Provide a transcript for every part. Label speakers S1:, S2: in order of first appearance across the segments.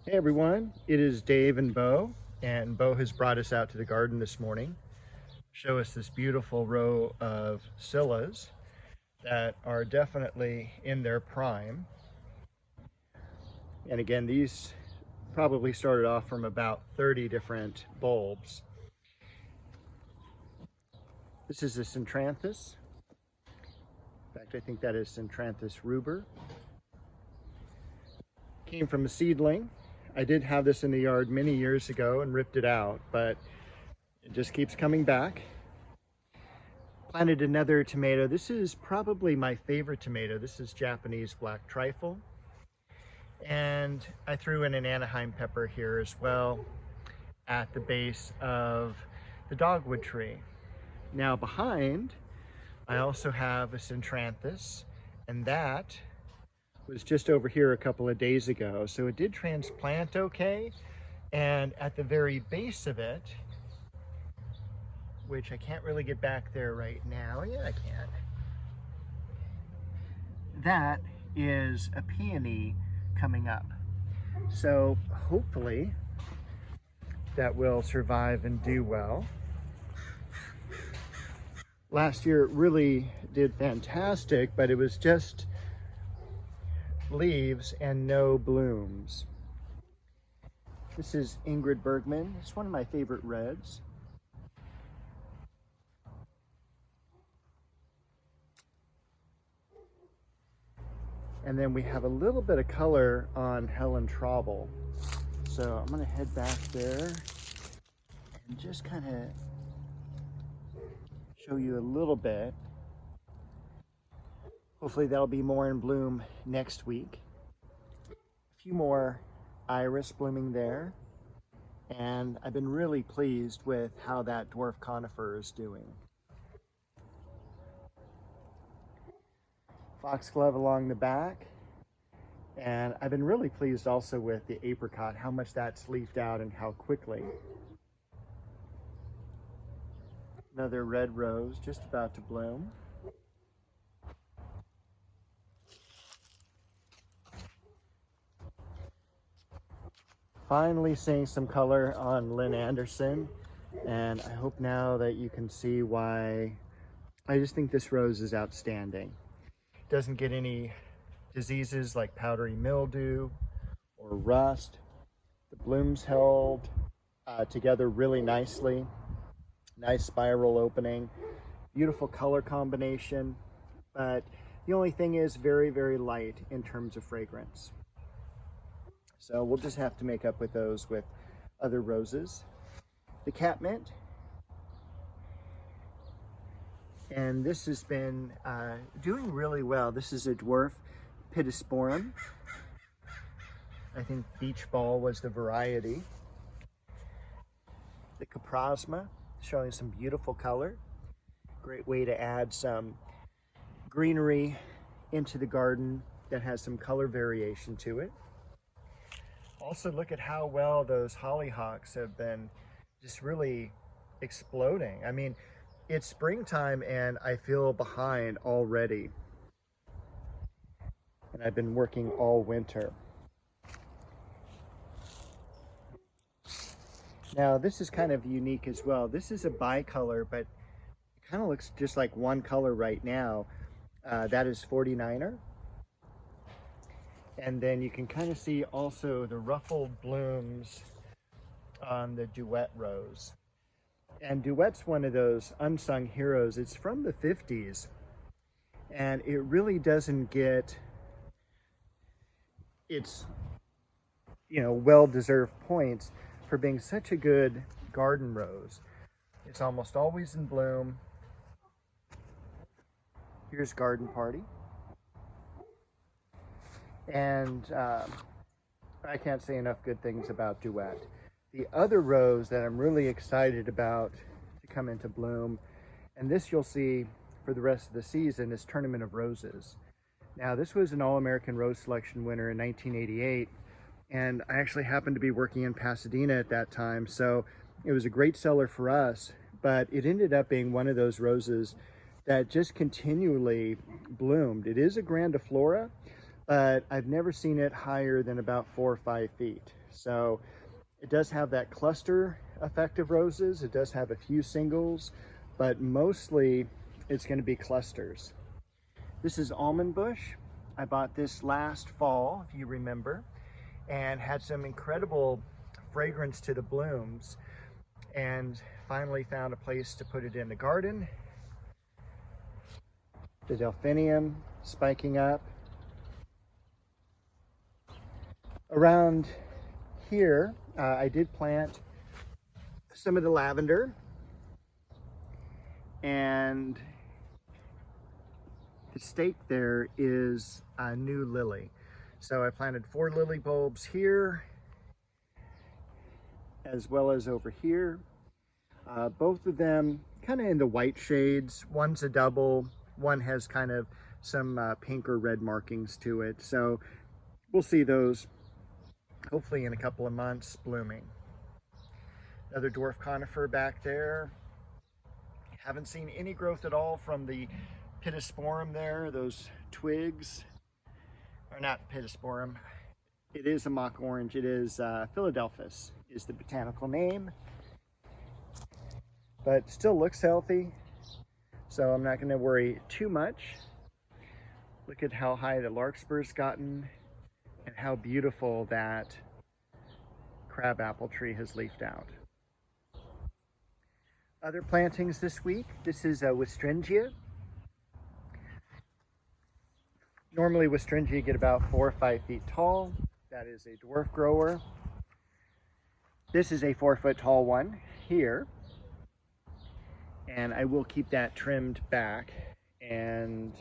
S1: Hey everyone, it is Dave and Bo has brought us out to the garden this morning, show us this beautiful row of scillas that are definitely in their prime. And again, these probably started off from about 30 different bulbs. This is a Centranthus. In fact, I think that is Centranthus ruber. Came from a seedling. I did have this in the yard many years ago and ripped it out, but it just keeps coming back. Planted another tomato. This is probably my favorite tomato. This is Japanese black trifle. And I threw in an Anaheim pepper here as well at the base of the dogwood tree. Now behind, I also have a Centranthus, and that was just over here a couple of days ago. So it did transplant okay. And at the very base of it, which I can't really get back there right now. Yeah, I can. That is a peony coming up. So hopefully that will survive and do well. Last year it really did fantastic, but it was just leaves and no blooms. This is Ingrid Bergman. It's one of my favorite reds. And then we have a little bit of color on Helen Trauble. So I'm gonna head back there and just kind of show you a little bit. Hopefully that'll be more in bloom next week. A few more iris blooming there. And I've been really pleased with how that dwarf conifer is doing. Foxglove along the back. And I've been really pleased also with the apricot, how much that's leafed out and how quickly. Another red rose just about to bloom. Finally seeing some color on Lynn Anderson, and I hope now that you can see why I just think this rose is outstanding. Doesn't get any diseases like powdery mildew or rust. The blooms held together really nicely. Nice spiral opening, beautiful color combination, but the only thing is very, very light in terms of fragrance. So we'll just have to make up with those with other roses. The catmint. And this has been doing really well. This is a dwarf pittosporum. I think beach ball was the variety. The caprasma, showing some beautiful color. Great way to add some greenery into the garden that has some color variation to it. Also look at how well those hollyhocks have been just really exploding. I mean, it's springtime and I feel behind already. And I've been working all winter. Now this is kind of unique as well. This is a bicolor, but it kind of looks just like one color right now. That is 49er. And then you can kind of see also the ruffled blooms on the Duet rose. And Duet's one of those unsung heroes. It's from the 50s. And it really doesn't get its, well-deserved points for being such a good garden rose. It's almost always in bloom. Here's Garden Party. And I can't say enough good things about Duet. The other rose that I'm really excited about to come into bloom, and this you'll see for the rest of the season, is Tournament of Roses. Now this was an All-American Rose Selection winner in 1988, and I actually happened to be working in Pasadena at that time, so it was a great seller for us, but it ended up being one of those roses that just continually bloomed. It is a grandiflora, but I've never seen it higher than about 4 or 5 feet. So it does have that cluster effect of roses. It does have a few singles, but mostly it's going to be clusters. This is almond bush. I bought this last fall, if you remember, and had some incredible fragrance to the blooms, and finally found a place to put it in the garden. The delphinium spiking up. Around here, I did plant some of the lavender, and the stake there is a new lily. So I planted 4 lily bulbs here, as well as over here. Both of them kind of in the white shades. One's a double, one has kind of some pink or red markings to it. So we'll see those hopefully in a couple of months blooming. Another dwarf conifer back there. Haven't seen any growth at all from the pittosporum there, those twigs, or not pittosporum. It is a mock orange. It is Philadelphus is the botanical name, but still looks healthy. So I'm not going to worry too much. Look at how high the larkspur's gotten and how beautiful that crabapple tree has leafed out. Other plantings this week. This is a Westringia. Normally Westringia get about 4 or 5 feet tall. That is a dwarf grower. This is a 4-foot tall one here. And I will keep that trimmed back, and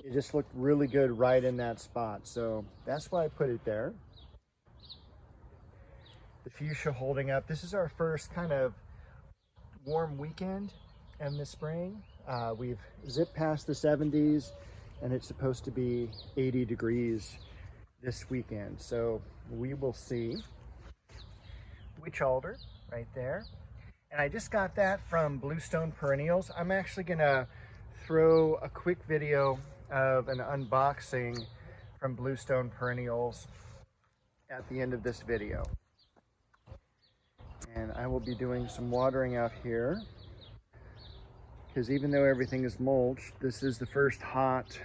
S1: it just looked really good right in that spot. So that's why I put it there. The fuchsia holding up. This is our first kind of warm weekend in the spring. We've zipped past the 70s, and it's supposed to be 80 degrees this weekend. So we will see. Witch alder right there. And I just got that from Bluestone Perennials. I'm actually gonna throw a quick video of an unboxing from Bluestone Perennials at the end of this video. And I will be doing some watering out here, because even though everything is mulched, this is the first hot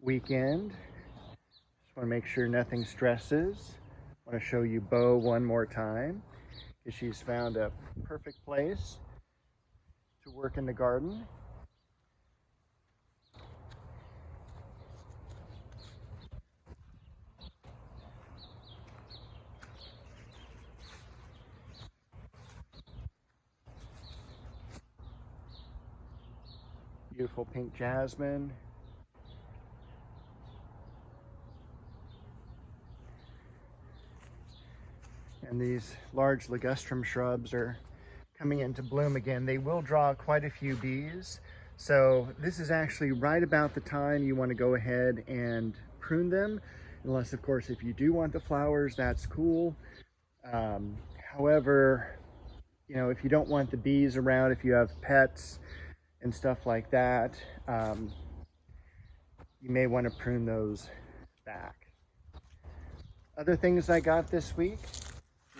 S1: weekend. Just want to make sure nothing stresses. I want to show you Bo one more time, because she's found a perfect place to work in the garden. Beautiful pink jasmine. And these large ligustrum shrubs are coming into bloom again. They will draw quite a few bees. So this is actually right about the time you want to go ahead and prune them. Unless, of course, if you do want the flowers, that's cool. However, you know, if you don't want the bees around, if you have pets and stuff like that, you may want to prune those back. Other things I got this week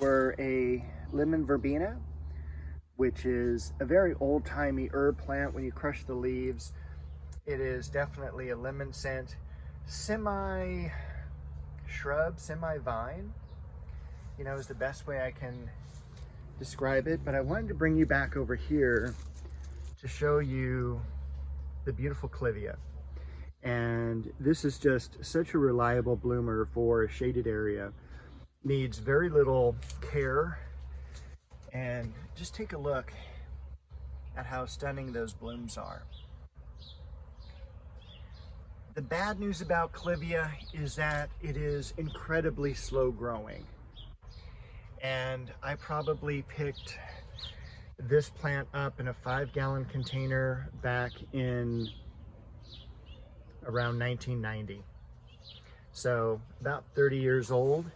S1: were a lemon verbena, which is a very old-timey herb plant. When you crush the leaves, it is definitely a lemon scent, semi-shrub, semi-vine, you know, is the best way I can describe it. But I wanted to bring you back over here to show you the beautiful Clivia. And this is just such a reliable bloomer for a shaded area. Needs very little care. And just take a look at how stunning those blooms are. The bad news about Clivia is that it is incredibly slow growing. And I probably picked this plant up in a 5-gallon container back in around 1990. So about 30 years old,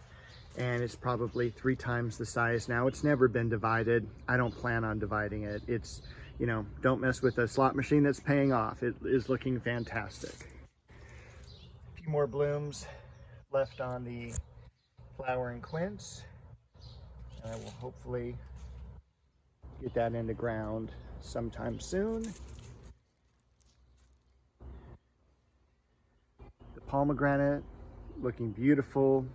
S1: and it's probably 3 times the size now. It's never been divided. I don't plan on dividing it. It's, you know, don't mess with a slot machine that's paying off. It is looking fantastic. few more blooms left on the flowering quince, and I will hopefully get that in the ground sometime soon. The pomegranate looking beautiful.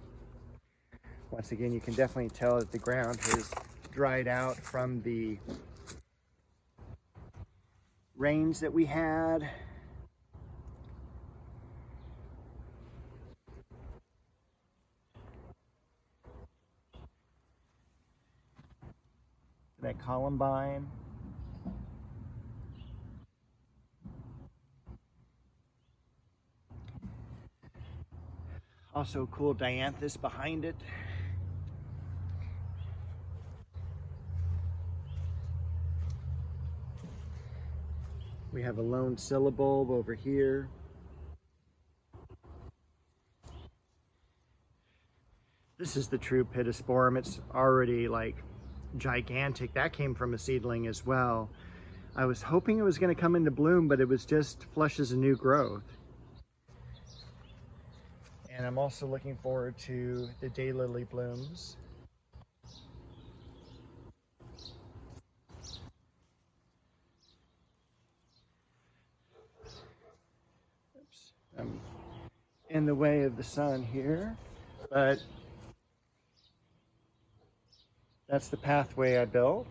S1: Once again, you can definitely tell that the ground has dried out from the rains that we had. That columbine. Also cool dianthus behind it. We have a lone syllabulb over here. This is the true pittosporum. It's already like gigantic. That came from a seedling as well. I was hoping it was going to come into bloom, but it was just flush as a new growth. And I'm also looking forward to the daylily blooms. Oops, I'm in the way of the sun here, but that's the pathway I built.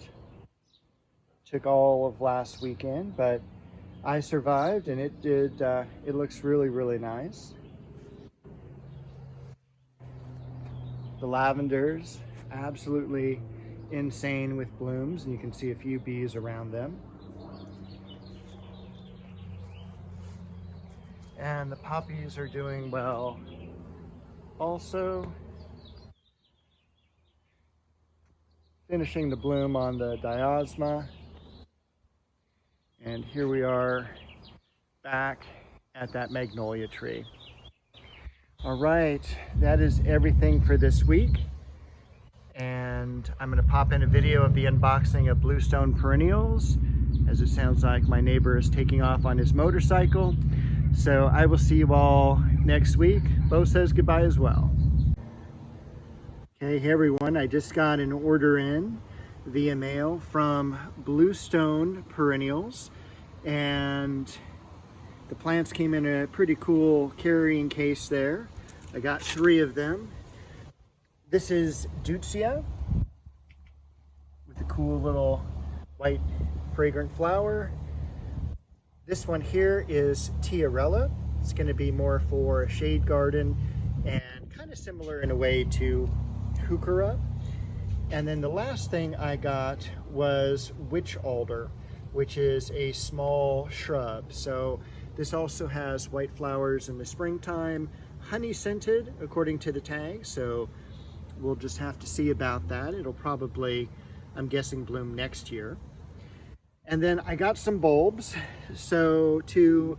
S1: Took all of last weekend, but I survived, and it did. It looks really, really nice. The lavenders, absolutely insane with blooms, and you can see a few bees around them. And the poppies are doing well also. Finishing the bloom on the diosma. And here we are back at that magnolia tree. All right, that is everything for this week. And I'm gonna pop in a video of the unboxing of bluestone perennials, as it sounds like my neighbor is taking off on his motorcycle. So I will see you all next week. Bo says goodbye as well. Okay, hey everyone, I just got an order in via mail from Bluestone Perennials, and the plants came in a pretty cool carrying case there. I got 3 of them. This is Deutzia with a cool little white fragrant flower. This one here is Tiarella. It's going to be more for a shade garden and kind of similar in a way to Heuchera. And then the last thing I got was witch alder, which is a small shrub. So this also has white flowers in the springtime, honey scented according to the tag. So we'll just have to see about that. It'll probably, I'm guessing, bloom next year. And then I got some bulbs. So to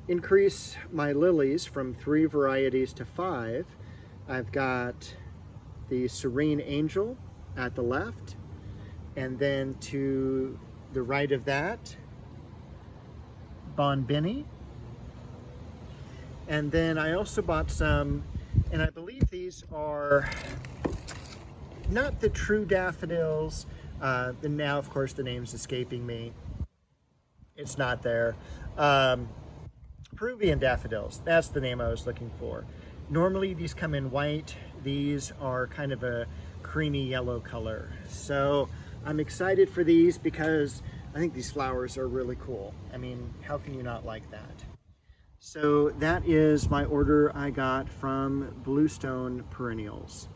S1: increase my lilies from 3 varieties to 5, I've got the Serene Angel at the left, and then to the right of that, Bonbini. And then I also bought some, and I believe these are not the true daffodils. And now, of course, the name's escaping me. It's not there. Peruvian daffodils, that's the name I was looking for. Normally these come in white. These are kind of a creamy yellow color. So I'm excited for these because I think these flowers are really cool. I mean, how can you not like that? So that is my order I got from Bluestone Perennials.